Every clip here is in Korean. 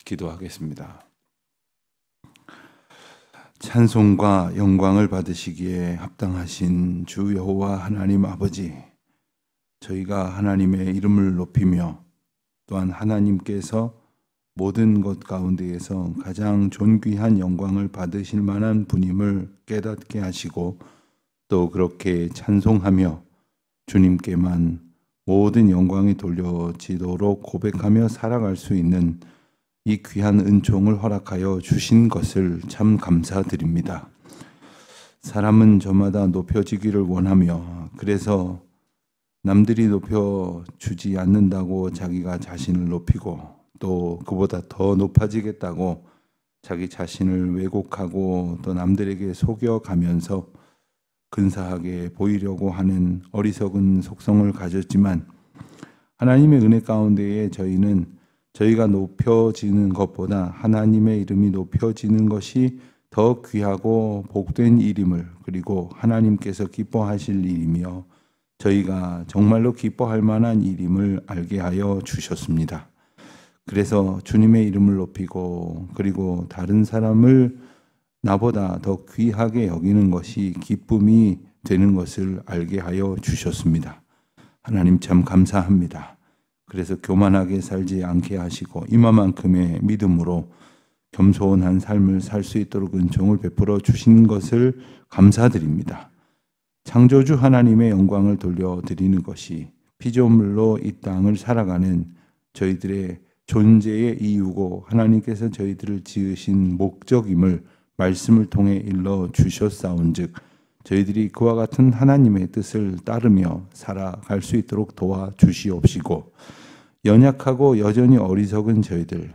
기도하겠습니다. 찬송과 영광을 받으시기에 합당하신 주 여호와 하나님 아버지, 저희가 하나님의 이름을 높이며 또한 하나님께서 모든 것 가운데에서 가장 존귀한 영광을 받으실 만한 분임을 깨닫게 하시고 또 그렇게 찬송하며 주님께만 모든 영광이 돌려지도록 고백하며 살아갈 수 있는 이 귀한 은총을 허락하여 주신 것을 참 감사드립니다. 사람은 저마다 높여지기를 원하며 그래서 남들이 높여주지 않는다고 자기가 자신을 높이고 또 그보다 더 높아지겠다고 자기 자신을 왜곡하고 또 남들에게 속여가면서 근사하게 보이려고 하는 어리석은 속성을 가졌지만 하나님의 은혜 가운데에 저희는 저희가 높여지는 것보다 하나님의 이름이 높여지는 것이 더 귀하고 복된 일임을, 그리고 하나님께서 기뻐하실 일이며 저희가 정말로 기뻐할 만한 일임을 알게 하여 주셨습니다. 그래서 주님의 이름을 높이고 그리고 다른 사람을 나보다 더 귀하게 여기는 것이 기쁨이 되는 것을 알게 하여 주셨습니다. 하나님 참 감사합니다. 그래서 교만하게 살지 않게 하시고 이마만큼의 믿음으로 겸손한 삶을 살 수 있도록 은총을 베풀어 주신 것을 감사드립니다. 창조주 하나님의 영광을 돌려드리는 것이 피조물로 이 땅을 살아가는 저희들의 존재의 이유고 하나님께서 저희들을 지으신 목적임을 말씀을 통해 일러 주셨사온즉 저희들이 그와 같은 하나님의 뜻을 따르며 살아갈 수 있도록 도와주시옵시고 연약하고 여전히 어리석은 저희들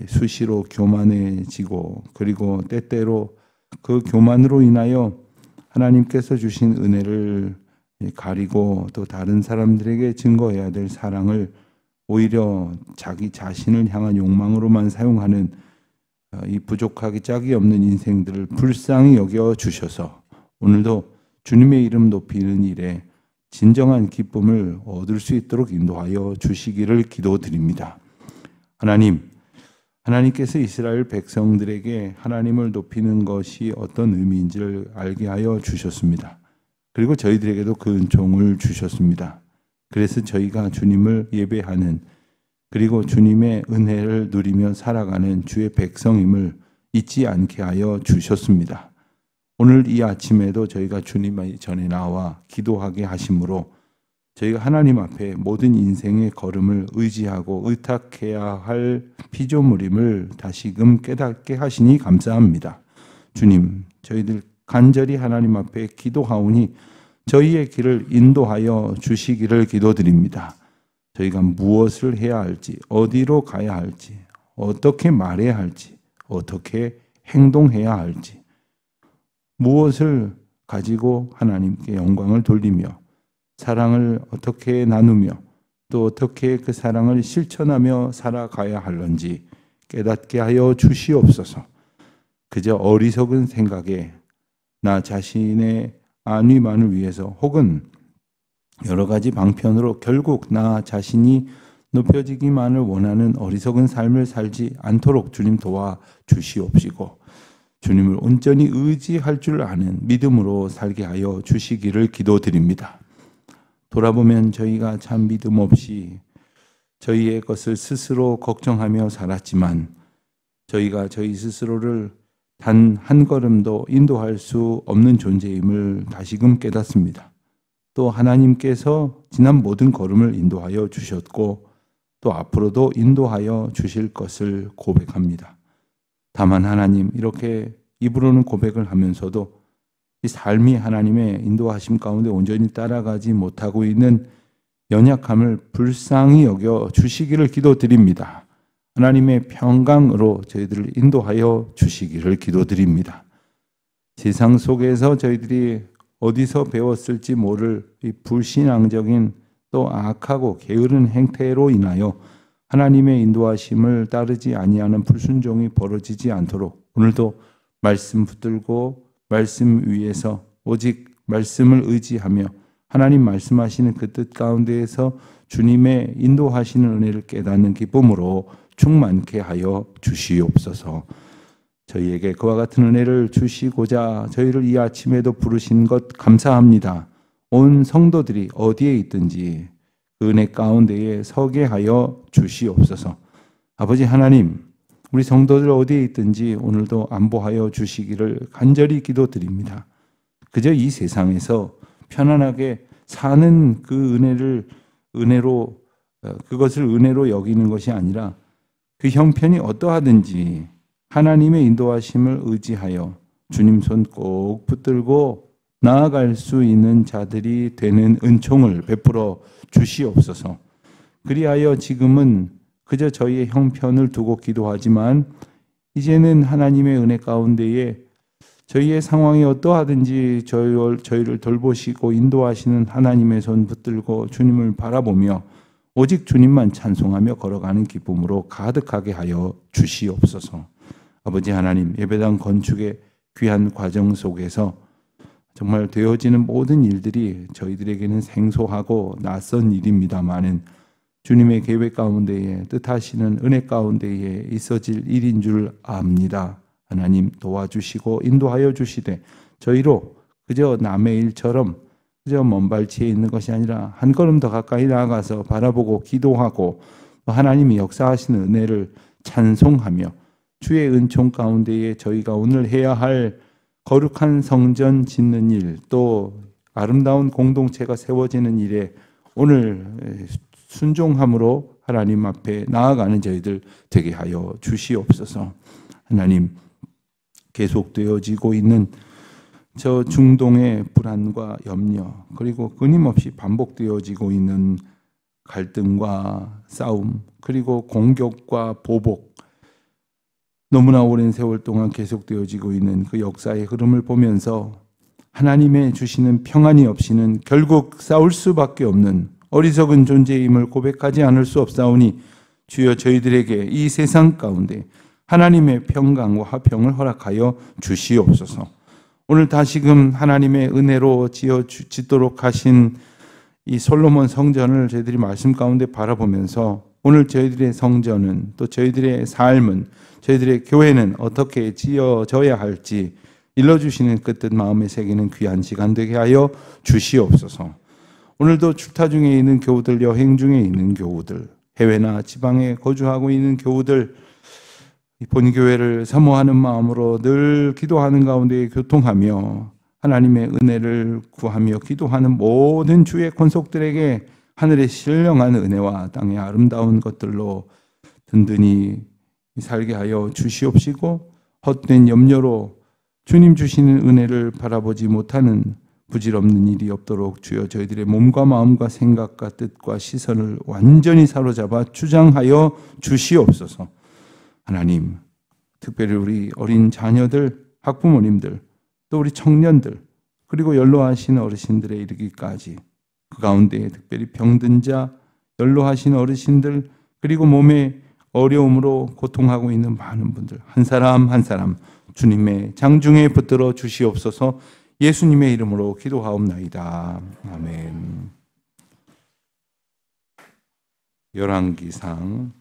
수시로 교만해지고 그리고 때때로 그 교만으로 인하여 하나님께서 주신 은혜를 가리고 또 다른 사람들에게 증거해야 될 사랑을 오히려 자기 자신을 향한 욕망으로만 사용하는 이 부족하기 짝이 없는 인생들을 불쌍히 여겨 주셔서 오늘도 주님의 이름 높이는 일에 진정한 기쁨을 얻을 수 있도록 인도하여 주시기를 기도드립니다. 하나님께서 이스라엘 백성들에게 하나님을 높이는 것이 어떤 의미인지를 알게 하여 주셨습니다. 그리고 저희들에게도 그 은총을 주셨습니다. 그래서 저희가 주님을 예배하는 그리고 주님의 은혜를 누리며 살아가는 주의 백성임을 잊지 않게 하여 주셨습니다. 오늘 이 아침에도 저희가 주님 전에 나와 기도하게 하심으로 저희가 하나님 앞에 모든 인생의 걸음을 의지하고 의탁해야 할 피조물임을 다시금 깨닫게 하시니 감사합니다. 주님, 저희들 간절히 하나님 앞에 기도하오니 저희의 길을 인도하여 주시기를 기도드립니다. 저희가 무엇을 해야 할지, 어디로 가야 할지, 어떻게 말해야 할지, 어떻게 행동해야 할지, 무엇을 가지고 하나님께 영광을 돌리며 사랑을 어떻게 나누며 또 어떻게 그 사랑을 실천하며 살아가야 할런지 깨닫게 하여 주시옵소서. 그저 어리석은 생각에 나 자신의 안위만을 위해서 혹은 여러 가지 방편으로 결국 나 자신이 높여지기만을 원하는 어리석은 삶을 살지 않도록 주님 도와주시옵시고 주님을 온전히 의지할 줄 아는 믿음으로 살게 하여 주시기를 기도드립니다. 돌아보면 저희가 참 믿음 없이 저희의 것을 스스로 걱정하며 살았지만 저희가 저희 스스로를 단 한 걸음도 인도할 수 없는 존재임을 다시금 깨닫습니다. 또 하나님께서 지난 모든 걸음을 인도하여 주셨고 또 앞으로도 인도하여 주실 것을 고백합니다. 다만 하나님, 이렇게 입으로는 고백을 하면서도 이 삶이 하나님의 인도하심 가운데 온전히 따라가지 못하고 있는 연약함을 불쌍히 여겨 주시기를 기도드립니다. 하나님의 평강으로 저희들을 인도하여 주시기를 기도드립니다. 세상 속에서 저희들이 어디서 배웠을지 모를 이 불신앙적인 또 악하고 게으른 행태로 인하여 하나님의 인도하심을 따르지 아니하는 불순종이 벌어지지 않도록 오늘도 말씀 붙들고 말씀 위에서 오직 말씀을 의지하며 하나님 말씀하시는 그 뜻 가운데에서 주님의 인도하시는 은혜를 깨닫는 기쁨으로 충만케 하여 주시옵소서. 저희에게 그와 같은 은혜를 주시고자 저희를 이 아침에도 부르신 것 감사합니다. 온 성도들이 어디에 있든지 그 은혜 가운데에 서게 하여 주시옵소서. 아버지 하나님, 우리 성도들 어디에 있든지 오늘도 안보하여 주시기를 간절히 기도드립니다. 그저 이 세상에서 편안하게 사는 그 그것을 은혜로 여기는 것이 아니라 그 형편이 어떠하든지 하나님의 인도하심을 의지하여 주님 손 꼭 붙들고 나아갈 수 있는 자들이 되는 은총을 베풀어 주시옵소서. 그리하여 지금은 그저 저희의 형편을 두고 기도하지만 이제는 하나님의 은혜 가운데에 저희의 상황이 어떠하든지 저희를 돌보시고 인도하시는 하나님의 손 붙들고 주님을 바라보며 오직 주님만 찬송하며 걸어가는 기쁨으로 가득하게 하여 주시옵소서. 아버지 하나님, 예배당 건축의 귀한 과정 속에서 정말 되어지는 모든 일들이 저희들에게는 생소하고 낯선 일입니다마는 주님의 계획 가운데에 뜻하시는 은혜 가운데에 있어질 일인 줄 압니다. 하나님 도와주시고 인도하여 주시되 저희로 그저 남의 일처럼 그저 먼 발치에 있는 것이 아니라 한 걸음 더 가까이 나아가서 바라보고 기도하고 하나님이 역사하시는 은혜를 찬송하며 주의 은총 가운데에 저희가 오늘 해야 할 거룩한 성전 짓는 일, 또 아름다운 공동체가 세워지는 일에 오늘 순종함으로 하나님 앞에 나아가는 저희들 되게 하여 주시옵소서. 하나님, 계속되어지고 있는 저 중동의 불안과 염려, 그리고 끊임없이 반복되어지고 있는 갈등과 싸움, 그리고 공격과 보복, 너무나 오랜 세월 동안 계속되어지고 있는 그 역사의 흐름을 보면서 하나님의 주시는 평안이 없이는 결국 싸울 수밖에 없는 어리석은 존재임을 고백하지 않을 수 없사오니 주여 저희들에게 이 세상 가운데 하나님의 평강과 화평을 허락하여 주시옵소서. 오늘 다시금 하나님의 은혜로 짓도록 하신 이 솔로몬 성전을 저희들이 말씀 가운데 바라보면서 오늘 저희들의 성전은, 또 저희들의 삶은, 저희들의 교회는 어떻게 지어져야 할지 일러주시는 그 뜻 마음에 새기는 귀한 시간 되게 하여 주시옵소서. 오늘도 출타 중에 있는 교우들, 여행 중에 있는 교우들, 해외나 지방에 거주하고 있는 교우들, 본교회를 사모하는 마음으로 늘 기도하는 가운데 교통하며 하나님의 은혜를 구하며 기도하는 모든 주의 권속들에게 하늘의 신령한 은혜와 땅의 아름다운 것들로 든든히 살게 하여 주시옵시고, 헛된 염려로 주님 주시는 은혜를 바라보지 못하는 부질없는 일이 없도록 주여 저희들의 몸과 마음과 생각과 뜻과 시선을 완전히 사로잡아 주장하여 주시옵소서. 하나님, 특별히 우리 어린 자녀들, 학부모님들, 또 우리 청년들, 그리고 연로하신 어르신들에 이르기까지 그 가운데 특별히 병든 자, 연로하신 어르신들, 그리고 몸에 어려움으로 고통하고 있는 많은 분들 한 사람 한 사람 주님의 장중에 붙들어 주시옵소서. 예수님의 이름으로 기도하옵나이다. 아멘. 열왕기상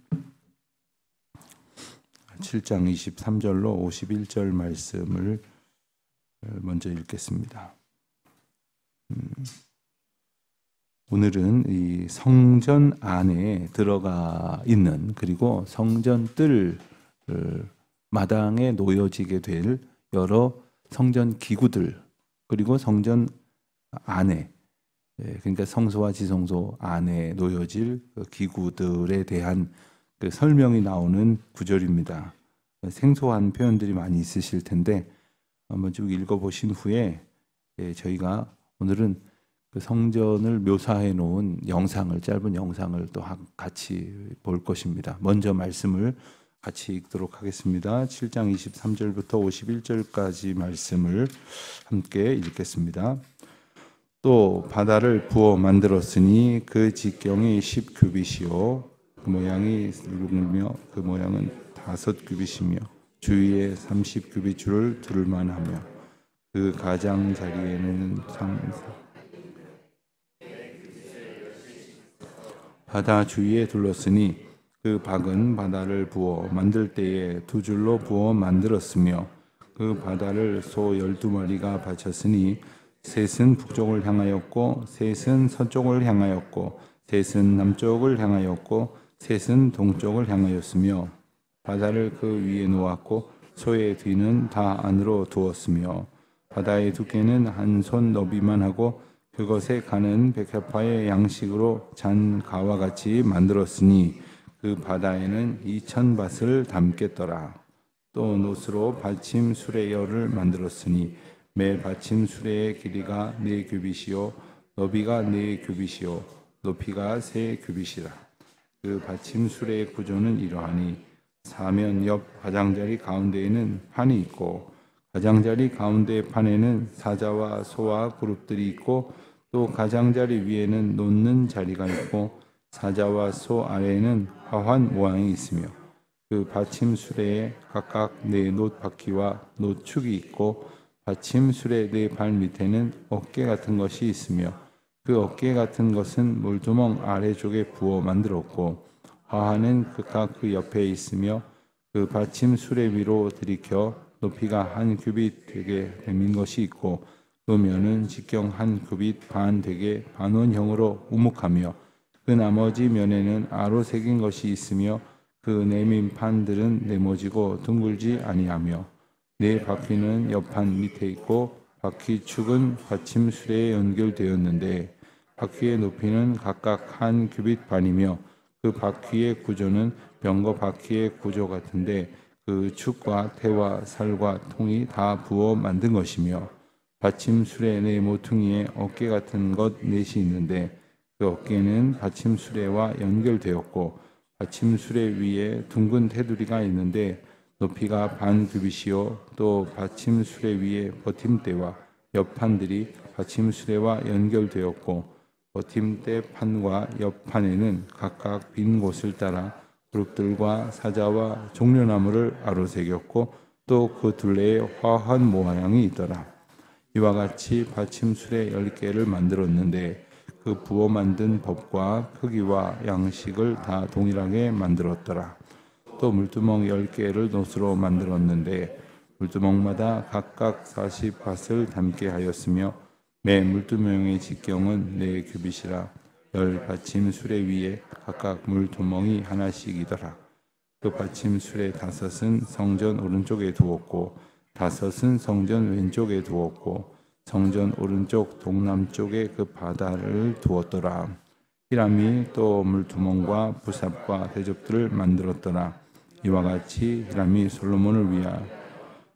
7장 23절로 51절 말씀을 먼저 읽겠습니다. 오늘은 이 성전 안에 들어가 있는, 그리고 성전 뜰 마당에 놓여지게 될 여러 성전 기구들, 그리고 성전 안에, 그러니까 성소와 지성소 안에 놓여질 기구들에 대한 그 설명이 나오는 구절입니다. 생소한 표현들이 많이 있으실 텐데 한번 쭉 읽어보신 후에 저희가 오늘은 그 성전을 묘사해 놓은 영상을, 짧은 영상을 또 같이 볼 것입니다. 먼저 말씀을 같이 읽도록 하겠습니다. 7장 23절부터 51절까지 말씀을 함께 읽겠습니다. 또 바다를 부어 만들었으니 그 직경이 10규빗이요 그 모양이 둥글며 그 모양은 5규빗이며 주위에 30규빗 줄을 둘만하며 그 가장자리에는 바다 주위에 둘렀으니 그 박은 바다를 부어 만들 때에 두 줄로 부어 만들었으며 그 바다를 소 12마리가 바쳤으니 셋은 북쪽을 향하였고 셋은 서쪽을 향하였고 셋은 남쪽을 향하였고 셋은 동쪽을 향하였으며 바다를 그 위에 놓았고 소의 뒤는 다 안으로 두었으며 바다의 두께는 한 손 너비만 하고 그것에 가는 백합화의 양식으로 잔 가와 같이 만들었으니 그 바다에는 2000밭을 담겠더라. 또 노스로 받침 수레열을 만들었으니 매 받침 수레의 길이가 4규빗이요 너비가 4규빗이요 높이가 3규빗이라. 그 받침 수레의 구조는 이러하니 사면 옆 가장자리 가운데에는 판이 있고 가장자리 가운데의 판에는 사자와 소와 그룹들이 있고 또 가장자리 위에는 놓는 자리가 있고 사자와 소 아래에는 화환 모양이 있으며 그 받침 수레에 각각 4놋 바퀴와 놋축이 있고 받침 수레 4발 밑에는 어깨 같은 것이 있으며 그 어깨 같은 것은 물두멍 아래쪽에 부어 만들었고 화환은 각각 그 옆에 있으며 그 받침 수레 위로 들이켜 높이가 한 규빗 되게 된 것이 있고 그 면은 직경 한 규빗 반 되게 반원형으로 우묵하며 그 나머지 면에는 아로 새긴 것이 있으며 그 내민 판들은 네모지고 둥글지 아니하며 네 바퀴는 옆판 밑에 있고 바퀴축은 받침 수레에 연결되었는데 바퀴의 높이는 각각 한 규빗 반이며 그 바퀴의 구조는 병거 바퀴의 구조 같은데 그 축과 태와 살과 통이 다 부어 만든 것이며 받침 수레 네 모퉁이에 어깨 같은 것 넷이 있는데 그 어깨는 받침 수레와 연결되었고 받침 수레 위에 둥근 테두리가 있는데 높이가 반 규빗이요 또 받침 수레 위에 버팀대와 옆판들이 받침 수레와 연결되었고 버팀대 판과 옆판에는 각각 빈 곳을 따라 그룹들과 사자와 종려나무를 아로새겼고 또 그 둘레에 화환 모양이 있더라. 이와 같이 받침 수레 10개를 만들었는데 그 부어 만든 법과 크기와 양식을 다 동일하게 만들었더라. 또 물두멍 10개를 놋으로 만들었는데 물두멍마다 각각 40밭을 담게 하였으며 매 물두멍의 직경은 4규빗이라 10받침 수레 위에 각각 물두멍이 하나씩이더라. 그 받침 수레 5은 성전 오른쪽에 두었고 5은 성전 왼쪽에 두었고 성전 오른쪽 동남쪽에 그 바다를 두었더라. 히람이 또 물두멍과 부삽과 대접들을 만들었더라. 이와 같이 히람이 솔로몬을 위하여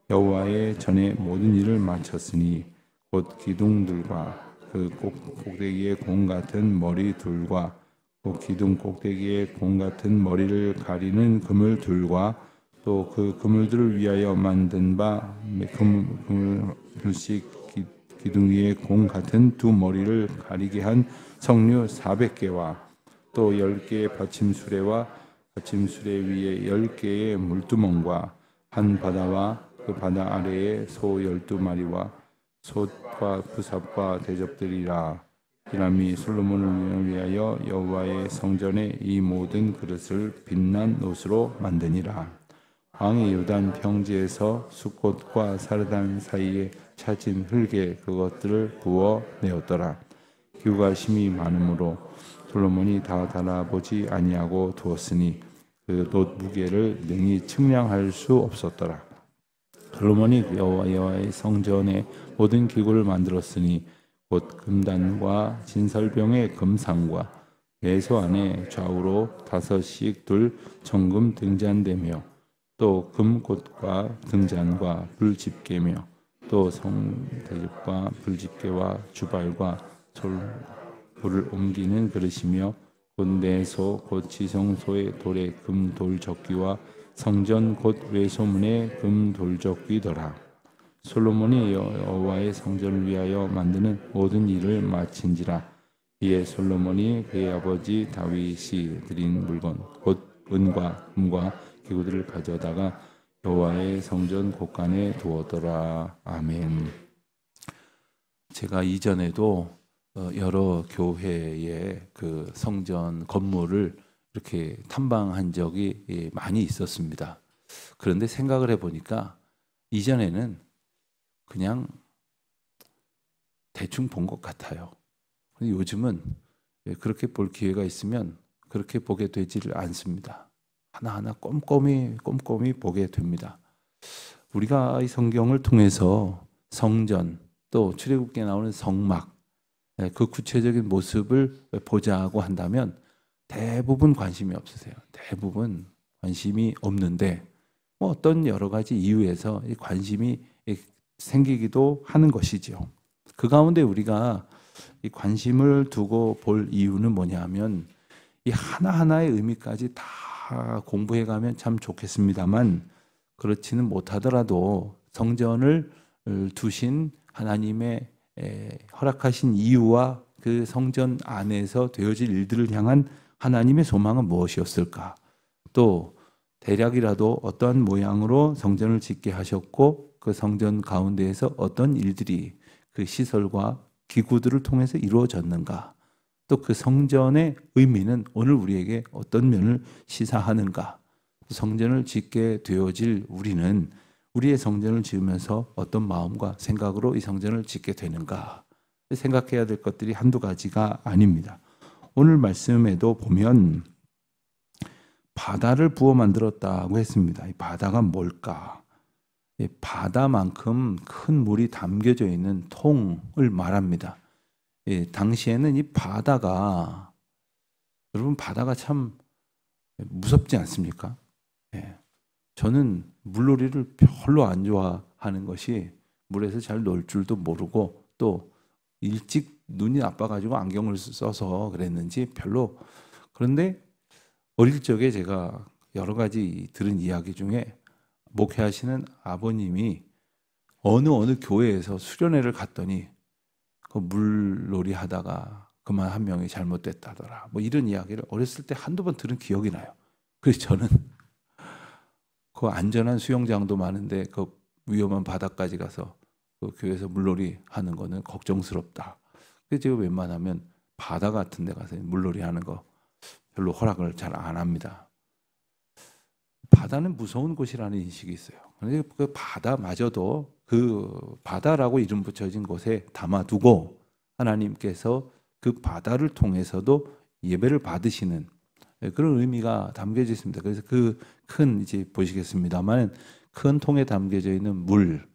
여호와의 전에 모든 일을 마쳤으니 곧 기둥들과 그 꼭대기에 공 같은 머리 둘과 그 기둥 꼭대기에 공 같은 머리를 가리는 그물 둘과 또 그 그물들을 위하여 만든 바 그물씩 기둥 위에 공 같은 두 머리를 가리게 한 석류 400개와 또 10개의 받침수레와 받침수레 위에 10개의 물두멍과 한 바다와 그 바다 아래에 소 12마리와 솥과 부삽과 대접들이라. 히람이 솔로몬을 위하여 여호와의 성전에 이 모든 그릇을 빛난 놋으로 만드니라. 왕이 요단 평지에서 숫꽃과 사르단 사이에 차진 흙에 그것들을 부어 내었더라. 기후가 심히 많으므로 솔로몬이 다 달아보지 아니하고 두었으니 그 놋 무게를 능히 측량할 수 없었더라. 솔로몬이 여호와의 성전에 모든 기구를 만들었으니 곧 금단과 진설병의 금상과 예소 안에 좌우로 5씩 둘 정금 등잔대며 또 금꽃과 등잔과 불집게며 또 성대접과 불집게와 주발과 불을 옮기는 그릇이며 곧 내소 곧 지성소의 돌에 금 돌적기와 성전 곧 외소문의 금 돌적기더라. 솔로몬이 여호와의 성전을 위하여 만드는 모든 일을 마친지라. 이에 솔로몬이 그의 아버지 다윗이 드린 물건 곧 은과 금과 기구들을 가져다가 여호와의 성전 곳간에 두었더라. 아멘. 제가 이전에도 여러 교회의 그 성전 건물을 이렇게 탐방한 적이 많이 있었습니다. 그런데 생각을 해보니까 이전에는 그냥 대충 본 것 같아요. 요즘은 그렇게 볼 기회가 있으면 그렇게 보게 되지를 않습니다. 하나하나 꼼꼼히 보게 됩니다. 우리가 이 성경을 통해서 성전 또 출애굽기에 나오는 성막 그 구체적인 모습을 보자고 한다면 대부분 관심이 없으세요. 대부분 관심이 없는데 뭐 어떤 여러 가지 이유에서 이 관심이 생기기도 하는 것이죠. 그 가운데 우리가 이 관심을 두고 볼 이유는 뭐냐면 이 하나하나의 의미까지 다 공부해 가면 참 좋겠습니다만 그렇지는 못하더라도 성전을 두신 하나님의 허락하신 이유와 그 성전 안에서 되어질 일들을 향한 하나님의 소망은 무엇이었을까? 또 대략이라도 어떠한 모양으로 성전을 짓게 하셨고 그 성전 가운데에서 어떤 일들이 그 시설과 기구들을 통해서 이루어졌는가? 또 그 성전의 의미는 오늘 우리에게 어떤 면을 시사하는가? 성전을 짓게 되어질 우리는 우리의 성전을 지으면서 어떤 마음과 생각으로 이 성전을 짓게 되는가? 생각해야 될 것들이 한두 가지가 아닙니다. 오늘 말씀에도 보면 바다를 부어 만들었다고 했습니다. 이 바다가 뭘까? 바다만큼 큰 물이 담겨져 있는 통을 말합니다. 당시에는 이 바다가 여러분 바다가 참 무섭지 않습니까? 저는 물놀이를 별로 안 좋아하는 것이 물에서 잘 놀 줄도 모르고 또 일찍 눈이 나빠가지고 안경을 써서 그랬는지 별로. 그런데 어릴 적에 제가 여러 가지 들은 이야기 중에 목회하시는 아버님이 어느 교회에서 수련회를 갔더니 그 물놀이 하다가 그만 한 명이 잘못됐다더라. 뭐 이런 이야기를 어렸을 때 한두 번 들은 기억이 나요. 그래서 저는 그 안전한 수영장도 많은데 그 위험한 바다까지 가서 그 교회에서 물놀이 하는 거는 걱정스럽다. 그래서 제가 웬만하면 바다 같은 데 가서 물놀이 하는 거 별로 허락을 잘 안 합니다. 바다는 무서운 곳이라는 인식이 있어요. 그런데 그 바다마저도 그 바다라고 이름 붙여진 곳에 담아두고 하나님께서 그 바다를 통해서도 예배를 받으시는 그런 의미가 담겨져 있습니다. 그래서 그 큰 이제 보시겠습니다만 큰 통에 담겨져 있는 물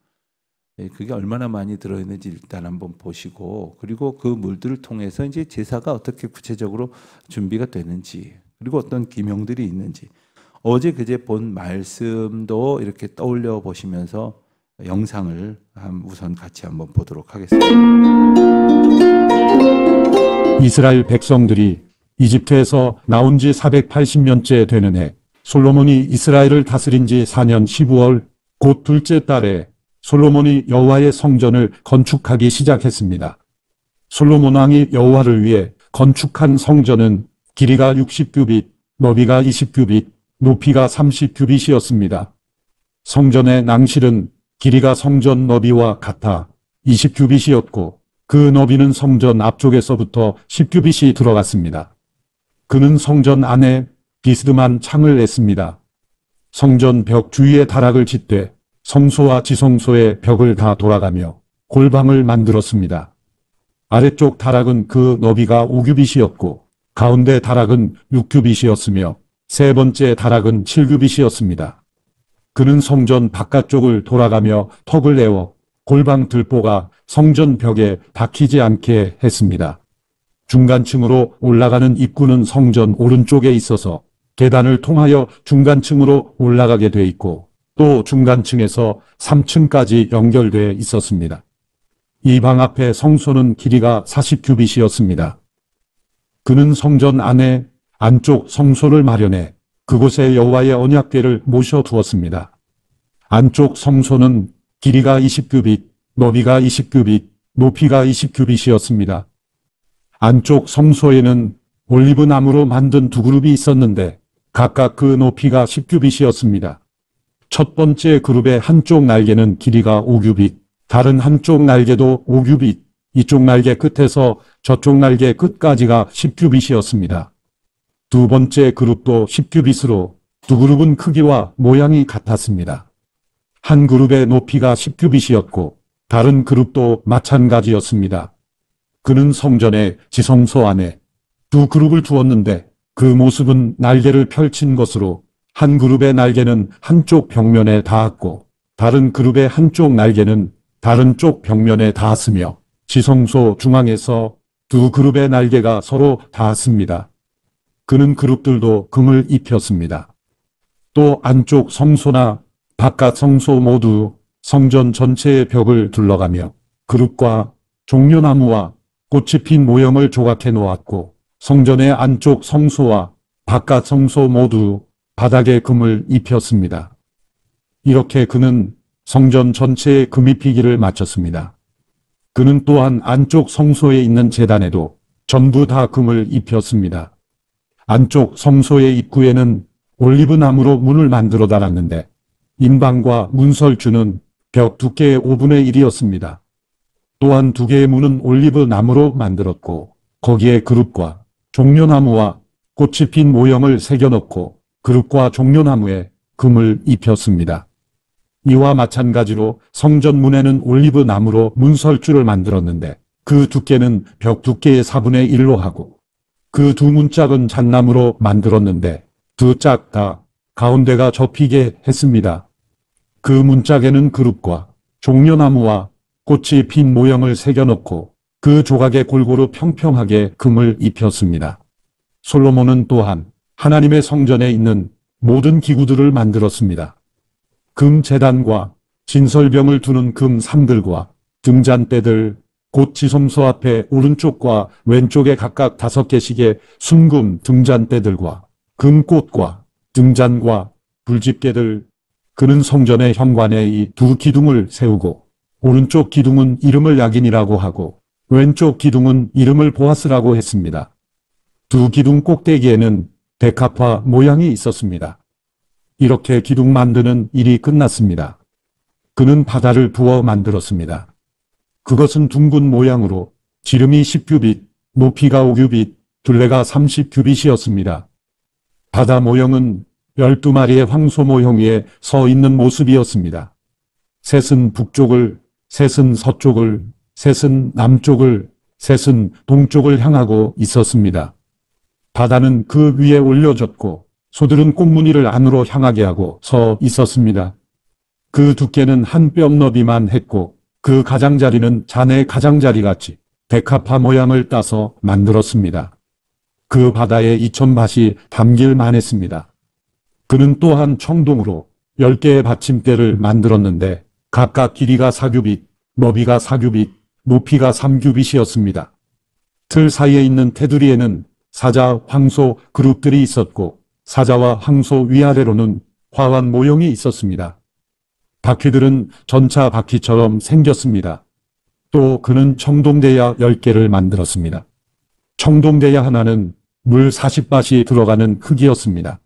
그게 얼마나 많이 들어있는지 일단 한번 보시고 그리고 그 물들을 통해서 이제 제사가 어떻게 구체적으로 준비가 되는지 그리고 어떤 기명들이 있는지 어제 그제 본 말씀도 이렇게 떠올려 보시면서 영상을 우선 같이 한번 보도록 하겠습니다. 이스라엘 백성들이 이집트에서 나온 지 480년째 되는 해 솔로몬이 이스라엘을 다스린 지 4년 12월 곧 둘째 달에 솔로몬이 여호와의 성전을 건축하기 시작했습니다. 솔로몬 왕이 여호와를 위해 건축한 성전은 길이가 60규빗, 너비가 20규빗, 높이가 30규빗이었습니다. 성전의 낭실은 길이가 성전 너비와 같아 20규빗이었고 그 너비는 성전 앞쪽에서부터 10규빗이 들어갔습니다. 그는 성전 안에 비스듬한 창을 냈습니다. 성전 벽 주위에 다락을 짓되 성소와 지성소의 벽을 다 돌아가며 골방을 만들었습니다. 아래쪽 다락은 그 너비가 5규빗이었고 가운데 다락은 6규빗이었으며 세 번째 다락은 7규빗이었습니다. 그는 성전 바깥쪽을 돌아가며 턱을 내어 골방 들보가 성전 벽에 닿히지 않게 했습니다. 중간층으로 올라가는 입구는 성전 오른쪽에 있어서 계단을 통하여 중간층으로 올라가게 돼 있고 또 중간층에서 3층까지 연결돼 있었습니다. 이 방 앞에 성소는 길이가 40규빗이었습니다. 그는 성전 안에 안쪽 성소를 마련해 그곳에 여호와의 언약궤를 모셔두었습니다. 안쪽 성소는 길이가 20규빗, 너비가 20규빗, 높이가 20규빗이었습니다. 안쪽 성소에는 올리브 나무로 만든 두 그룹이 있었는데 각각 그 높이가 10규빗이었습니다. 첫 번째 그룹의 한쪽 날개는 길이가 5규빗, 다른 한쪽 날개도 5규빗, 이쪽 날개 끝에서 저쪽 날개 끝까지가 10규빗이었습니다. 두 번째 그룹도 10규빗으로 두 그룹은 크기와 모양이 같았습니다. 한 그룹의 높이가 10규빗이었고 다른 그룹도 마찬가지였습니다. 그는 성전의 지성소 안에 두 그룹을 두었는데 그 모습은 날개를 펼친 것으로 한 그룹의 날개는 한쪽 벽면에 닿았고 다른 그룹의 한쪽 날개는 다른 쪽 벽면에 닿았으며 지성소 중앙에서 두 그룹의 날개가 서로 닿았습니다. 그는 그룹들도 금을 입혔습니다. 또 안쪽 성소나 바깥 성소 모두 성전 전체의 벽을 둘러가며 그룹과 종려나무와 꽃이 핀 모형을 조각해 놓았고 성전의 안쪽 성소와 바깥 성소 모두 바닥에 금을 입혔습니다. 이렇게 그는 성전 전체에 금 입히기를 마쳤습니다. 그는 또한 안쪽 성소에 있는 제단에도 전부 다 금을 입혔습니다. 안쪽 성소의 입구에는 올리브나무로 문을 만들어 달았는데 인방과 문설주는 벽 두께의 5분의 1이었습니다. 또한 두 개의 문은 올리브나무로 만들었고 거기에 그룹과 종려나무와 꽃이 핀 모형을 새겨넣고 그룹과 종려나무에 금을 입혔습니다. 이와 마찬가지로 성전 문에는 올리브나무로 문설주를 만들었는데 그 두께는 벽 두께의 4분의 1로 하고 그 두 문짝은 잣나무로 만들었는데 두 짝 다 가운데가 접히게 했습니다. 그 문짝에는 그룹과 종려나무와 꽃이 핀 모형을 새겨넣고 그 조각에 골고루 평평하게 금을 입혔습니다. 솔로몬은 또한 하나님의 성전에 있는 모든 기구들을 만들었습니다. 금 제단과 진설병을 두는 금 상들과 등잔대들, 곧 지성소 앞에 오른쪽과 왼쪽에 각각 5개씩의 순금 등잔대들과 금꽃과 등잔과 불집게들, 그는 성전의 현관에 이 두 기둥을 세우고 오른쪽 기둥은 이름을 야긴이라고 하고 왼쪽 기둥은 이름을 보아스라고 했습니다. 두 기둥 꼭대기에는 백합화 모양이 있었습니다. 이렇게 기둥 만드는 일이 끝났습니다. 그는 바다를 부어 만들었습니다. 그것은 둥근 모양으로 지름이 10규빗, 높이가 5규빗, 둘레가 30규빗이었습니다. 바다 모형은 12마리의 황소 모형 위에 서 있는 모습이었습니다. 셋은 북쪽을, 셋은 서쪽을, 셋은 남쪽을, 셋은 동쪽을 향하고 있었습니다. 바다는 그 위에 올려졌고 소들은 꽃무늬를 안으로 향하게 하고 서 있었습니다. 그 두께는 한 뼘 너비만 했고 그 가장자리는 잔의 가장자리같이 백합화 모양을 따서 만들었습니다. 그 바다에 2000밭이 담길 만했습니다. 그는 또한 청동으로 10개의 받침대를 만들었는데 각각 길이가 4규빗, 너비가 4규빗, 높이가 3규빗이었습니다. 틀 사이에 있는 테두리에는 사자, 황소 그룹들이 있었고 사자와 황소 위아래로는 화환 모형이 있었습니다. 바퀴들은 전차 바퀴처럼 생겼습니다. 또 그는 청동대야 10개를 만들었습니다. 청동대야 하나는 물 40밭이 들어가는 크기였습니다.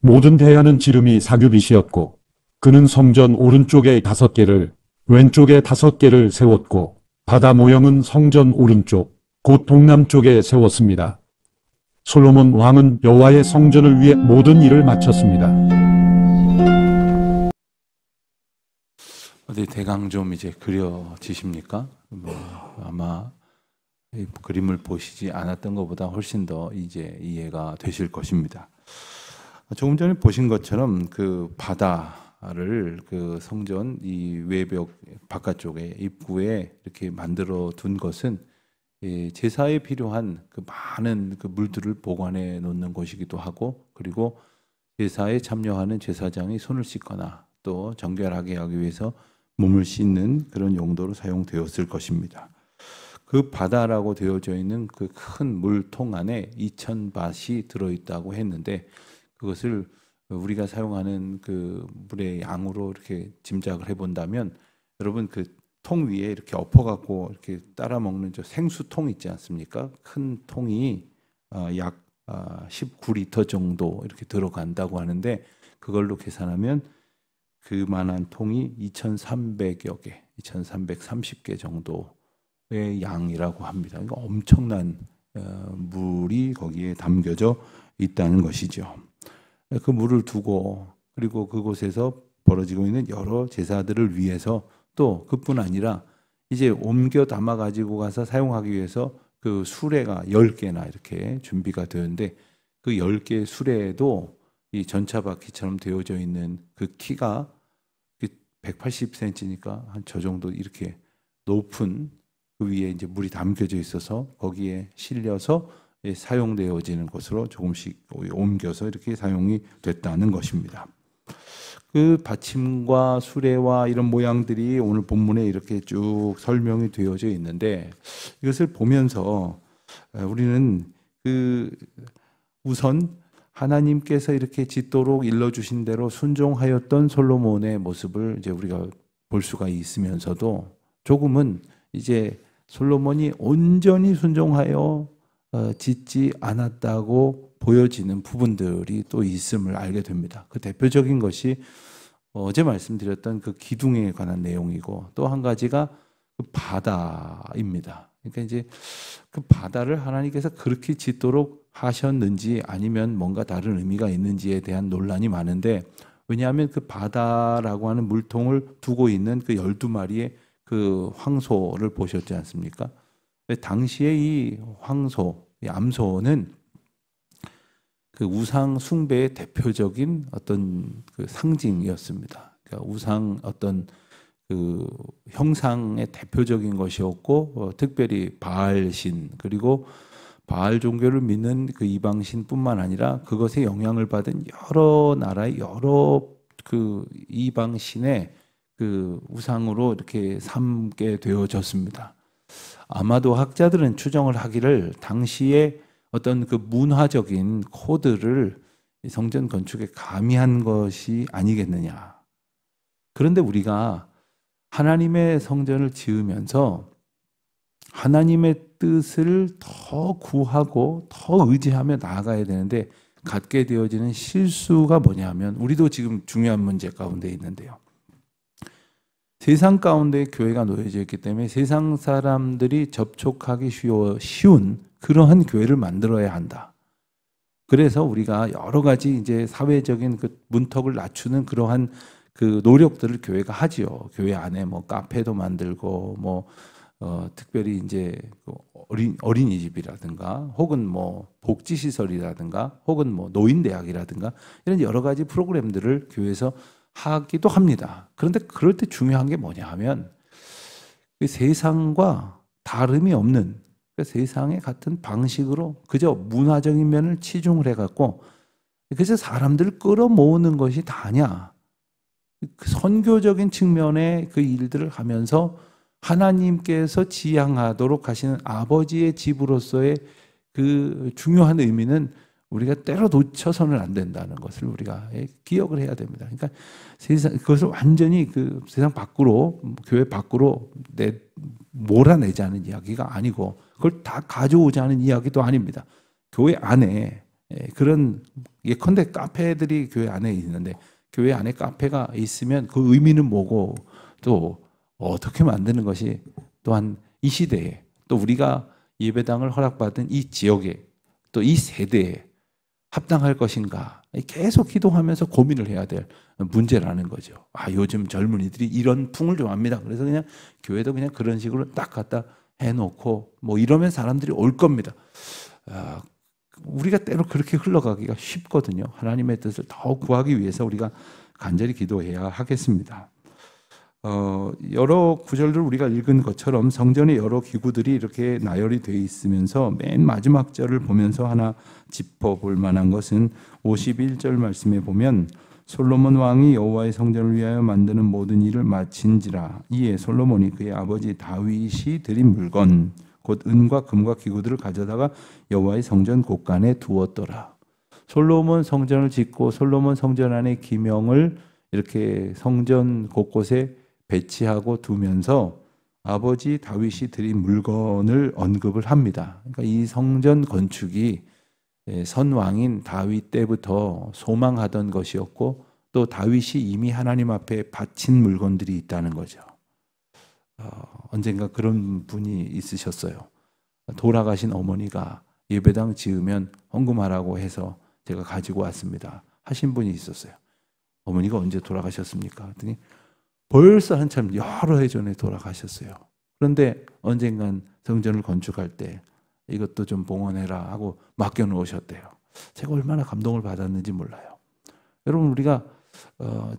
모든 대야는 지름이 4규빗이었고 그는 성전 오른쪽에 5개를 왼쪽에 5개를 세웠고 바다 모형은 성전 오른쪽 곧 동남쪽에 세웠습니다. 솔로몬 왕은 여호와의 성전을 위해 모든 일을 마쳤습니다. 어디 대강 좀 이제 그려지십니까? 아마 이 그림을 보시지 않았던 것보다 훨씬 더 이제 이해가 되실 것입니다. 조금 전에 보신 것처럼 그 바다를 그 성전 이 외벽 바깥쪽에 입구에 이렇게 만들어 둔 것은 제사에 필요한 그 많은 그 물들을 보관해 놓는 곳이기도 하고 그리고 제사에 참여하는 제사장이 손을 씻거나 또 정결하게 하기 위해서 몸을 씻는 그런 용도로 사용되었을 것입니다. 그 바다라고 되어져 있는 그 큰 물통 안에 2000밭이 들어있다고 했는데 그것을 우리가 사용하는 그 물의 양으로 이렇게 짐작을 해본다면 여러분 그 통 위에 이렇게 엎어갖고 이렇게 따라 먹는 저 생수통 있지 않습니까? 큰 통이 약 19리터 정도 이렇게 들어간다고 하는데 그걸로 계산하면 그만한 통이 2300여 개, 2330개 정도 양이라고 합니다. 그러니까 엄청난 물이 거기에 담겨져 있다는 것이죠. 그 물을 두고 그리고 그곳에서 벌어지고 있는 여러 제사들을 위해서 또 그뿐 아니라 이제 옮겨 담아 가지고 가서 사용하기 위해서 그 수레가 10개나 이렇게 준비가 되는데 그 10개 수레에도 이 전차바퀴처럼 되어져 있는 그 키가 180cm니까 한 저 정도 이렇게 높은 그 위에 이제 물이 담겨져 있어서 거기에 실려서 사용되어지는 것으로 조금씩 옮겨서 이렇게 사용이 됐다는 것입니다. 그 받침과 수레와 이런 모양들이 오늘 본문에 이렇게 쭉 설명이 되어져 있는데 이것을 보면서 우리는 우선 하나님께서 이렇게 짓도록 일러주신 대로 순종하였던 솔로몬의 모습을 이제 우리가 볼 수가 있으면서도 조금은 이제 솔로몬이 온전히 순종하여 짓지 않았다고 보여지는 부분들이 또 있음을 알게 됩니다. 그 대표적인 것이 어제 말씀드렸던 그 기둥에 관한 내용이고 또 한 가지가 그 바다입니다. 그러니까 이제 그 바다를 하나님께서 그렇게 짓도록 하셨는지 아니면 뭔가 다른 의미가 있는지에 대한 논란이 많은데 왜냐하면 그 바다라고 하는 물통을 두고 있는 그 12마리의 그 황소를 보셨지 않습니까? 당시에 이 황소, 이 암소는 그 우상 숭배의 대표적인 어떤 그 상징이었습니다. 그러니까 우상 어떤 그 형상의 대표적인 것이었고 특별히 바알신 그리고 바알 종교를 믿는 그 이방신뿐만 아니라 그것에 영향을 받은 여러 나라의 여러 그 이방신의 그 우상으로 이렇게 삼게 되어졌습니다. 아마도 학자들은 추정을 하기를 당시에 어떤 그 문화적인 코드를 성전 건축에 가미한 것이 아니겠느냐. 그런데 우리가 하나님의 성전을 지으면서 하나님의 뜻을 더 구하고 더 의지하며 나아가야 되는데 갖게 되어지는 실수가 뭐냐면 우리도 지금 중요한 문제 가운데 있는데요. 세상 가운데 교회가 놓여져 있기 때문에 세상 사람들이 접촉하기 쉬운 그러한 교회를 만들어야 한다. 그래서 우리가 여러 가지 이제 사회적인 그 문턱을 낮추는 그러한 그 노력들을 교회가 하지요. 교회 안에 뭐 카페도 만들고 뭐 특별히 이제 어린이집이라든가 혹은 뭐 복지시설이라든가 혹은 뭐 노인대학이라든가 이런 여러 가지 프로그램들을 교회에서 하기도 합니다. 그런데 그럴 때 중요한 게 뭐냐 하면 그 세상과 다름이 없는 그 세상의 같은 방식으로 그저 문화적인 면을 치중을 해갖고 그래서 사람들을 끌어모으는 것이 다냐. 그 선교적인 측면의 그 일들을 하면서 하나님께서 지향하도록 하시는 아버지의 집으로서의 그 중요한 의미는 우리가 때로 놓쳐서는 안 된다는 것을 우리가 기억을 해야 됩니다. 그러니까 그것을 완전히 그 세상 밖으로 교회 밖으로 몰아내자는 이야기가 아니고 그걸 다 가져오자는 이야기도 아닙니다. 교회 안에 그런 예컨대 카페들이 교회 안에 있는데 교회 안에 카페가 있으면 그 의미는 뭐고 또 어떻게 만드는 것이 또한 이 시대에 또 우리가 예배당을 허락받은 이 지역에 또 이 세대에 합당할 것인가 계속 기도하면서 고민을 해야 될 문제라는 거죠. 요즘 젊은이들이 이런 풍을 좋아합니다. 그래서 그냥 교회도 그냥 그런 식으로 딱 갖다 해놓고 뭐 이러면 사람들이 올 겁니다. 우리가 때로 그렇게 흘러가기가 쉽거든요. 하나님의 뜻을 더 구하기 위해서 우리가 간절히 기도해야 하겠습니다. 여러 구절들 우리가 읽은 것처럼 성전의 여러 기구들이 이렇게 나열이 되어 있으면서 맨 마지막 절을 보면서 하나 짚어볼 만한 것은 51절 말씀에 보면 솔로몬 왕이 여호와의 성전을 위하여 만드는 모든 일을 마친지라 이에 솔로몬이 그의 아버지 다윗이 드린 물건 곧 은과 금과 기구들을 가져다가 여호와의 성전 곳간에 두었더라. 솔로몬 성전을 짓고 솔로몬 성전 안에 기명을 이렇게 성전 곳곳에 배치하고 두면서 아버지 다윗이 드린 물건을 언급을 합니다. 그러니까 이 성전 건축이 선왕인 다윗 때부터 소망하던 것이었고 또 다윗이 이미 하나님 앞에 바친 물건들이 있다는 거죠. 언젠가 그런 분이 있으셨어요. 돌아가신 어머니가 예배당 지으면 헌금하라고 해서 제가 가지고 왔습니다. 하신 분이 있었어요. 어머니가 언제 돌아가셨습니까? 그랬더니 벌써 한참 여러 해 전에 돌아가셨어요. 그런데 언젠간 성전을 건축할 때 이것도 좀 봉헌해라 하고 맡겨놓으셨대요. 제가 얼마나 감동을 받았는지 몰라요. 여러분, 우리가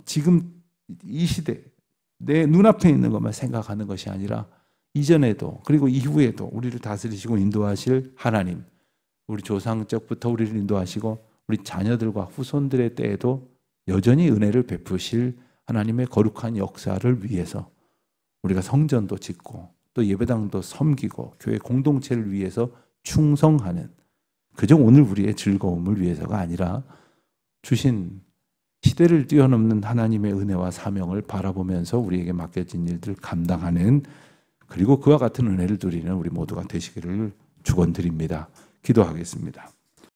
지금 이 시대 내 눈앞에 있는 것만 생각하는 것이 아니라 이전에도 그리고 이후에도 우리를 다스리시고 인도하실 하나님, 우리 조상적부터 우리를 인도하시고 우리 자녀들과 후손들의 때에도 여전히 은혜를 베푸실 하나님의 거룩한 역사를 위해서 우리가 성전도 짓고 또 예배당도 섬기고 교회 공동체를 위해서 충성하는, 그저 오늘 우리의 즐거움을 위해서가 아니라 주신 시대를 뛰어넘는 하나님의 은혜와 사명을 바라보면서 우리에게 맡겨진 일들을 감당하는, 그리고 그와 같은 은혜를 누리는 우리 모두가 되시기를 축원드립니다. 기도하겠습니다.